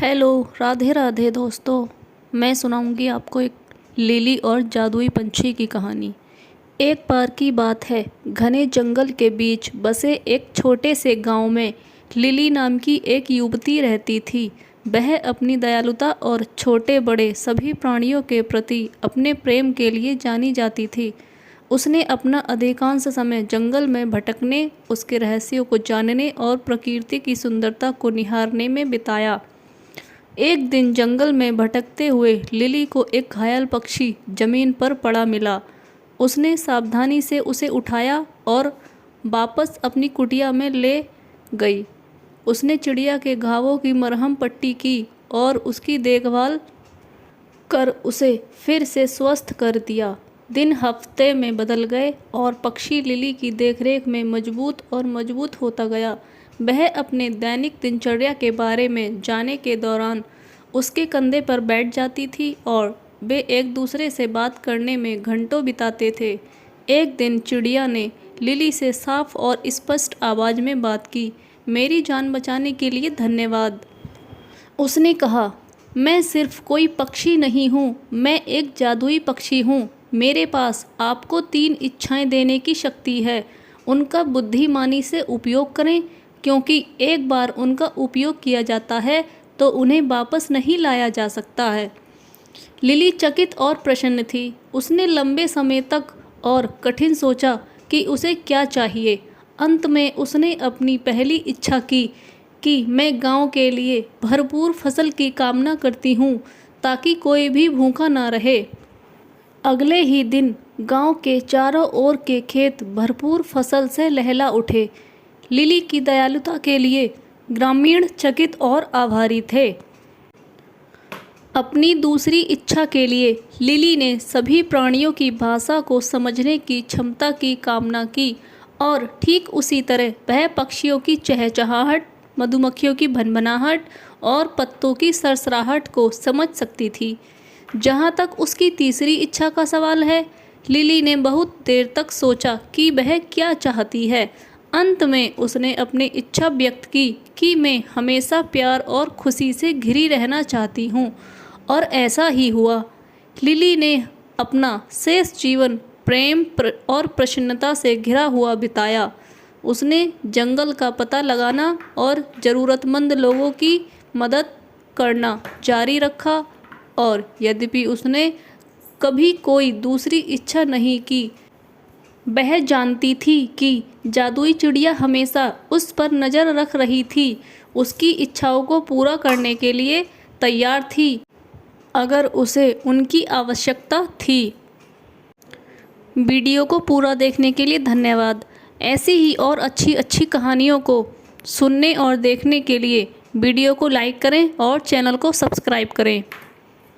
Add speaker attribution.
Speaker 1: Hello, Radhe Radhe दोस्तों। मैं सुनाऊंगी आपको एक लिली और जादुई पंछी की कहानी। एक बार की बात है, घने जंगल के बीच बसे एक छोटे से गांव में लिली नाम की एक युवती रहती थी। वह अपनी दयालुता और छोटे बड़े सभी प्राणियों के प्रति अपने प्रेम के लिए जानी जाती थी। उसने अपना अधिकांश समय जंगल में भटकने, उसके रहस्यों को जानने और प्रकृति की सुंदरता को निहारने में बिताया। एक दिन जंगल में भटकते हुए लिली को एक घायल पक्षी जमीन पर पड़ा मिला। उसने सावधानी से उसे उठाया और वापस अपनी कुटिया में ले गई। उसने चिड़िया के घावों की मरहम पट्टी की और उसकी देखभाल कर उसे फिर से स्वस्थ कर दिया। दिन हफ्ते में बदल गए और पक्षी लिली की देखरेख में मजबूत और मजबूत होता गया। वह अपने दैनिक दिनचर्या के बारे में जानने के दौरान उसके कंधे पर बैठ जाती थी और वे एक दूसरे से बात करने में घंटों बिताते थे। एक दिन चिड़िया ने लिली से साफ और स्पष्ट आवाज़ में बात की। मेरी जान बचाने के लिए धन्यवाद। उसने कहा, मैं सिर्फ कोई पक्षी नहीं हूँ, मैं एक जादुई पक्षी हूँ। मेरे पास आपको 3 इच्छाएं देने की शक्ति है। उनका बुद्धिमानी से उपयोग करें, क्योंकि एक बार उनका उपयोग किया जाता है तो उन्हें वापस नहीं लाया जा सकता है। लिली चकित और प्रसन्न थी। उसने लंबे समय तक और कठिन सोचा कि उसे क्या चाहिए। अंत में उसने अपनी पहली इच्छा की कि मैं गांव के लिए भरपूर फसल की कामना करती हूँ, ताकि कोई भी भूखा ना रहे। अगले ही दिन गांव के चारों ओर के खेत भरपूर फसल से लहला उठे। लिली की दयालुता के लिए ग्रामीण चकित और आभारी थे। अपनी दूसरी इच्छा के लिए लिली ने सभी प्राणियों की भाषा को समझने की क्षमता की कामना की और ठीक उसी तरह वह पक्षियों की चहचहाहट, मधुमक्खियों की भनभनाहट और पत्तों की सरसराहट को समझ सकती थी। जहाँ तक उसकी तीसरी इच्छा का सवाल है, लिली ने बहुत देर तक सोचा कि वह क्या चाहती है। अंत में उसने अपनी इच्छा व्यक्त की कि मैं हमेशा प्यार और खुशी से घिरी रहना चाहती हूँ, और ऐसा ही हुआ। लिली ने अपना शेष जीवन प्रेम और प्रसन्नता से घिरा हुआ बिताया। उसने जंगल का पता लगाना और ज़रूरतमंद लोगों की मदद करना जारी रखा, और यद्यपि उसने कभी कोई दूसरी इच्छा नहीं की, वह जानती थी कि जादुई चिड़िया हमेशा उस पर नज़र रख रही थी, उसकी इच्छाओं को पूरा करने के लिए तैयार थी अगर उसे उनकी आवश्यकता थी। वीडियो को पूरा देखने के लिए धन्यवाद। ऐसी ही और अच्छी अच्छी कहानियों को सुनने और देखने के लिए वीडियो को लाइक करें और चैनल को सब्सक्राइब करें।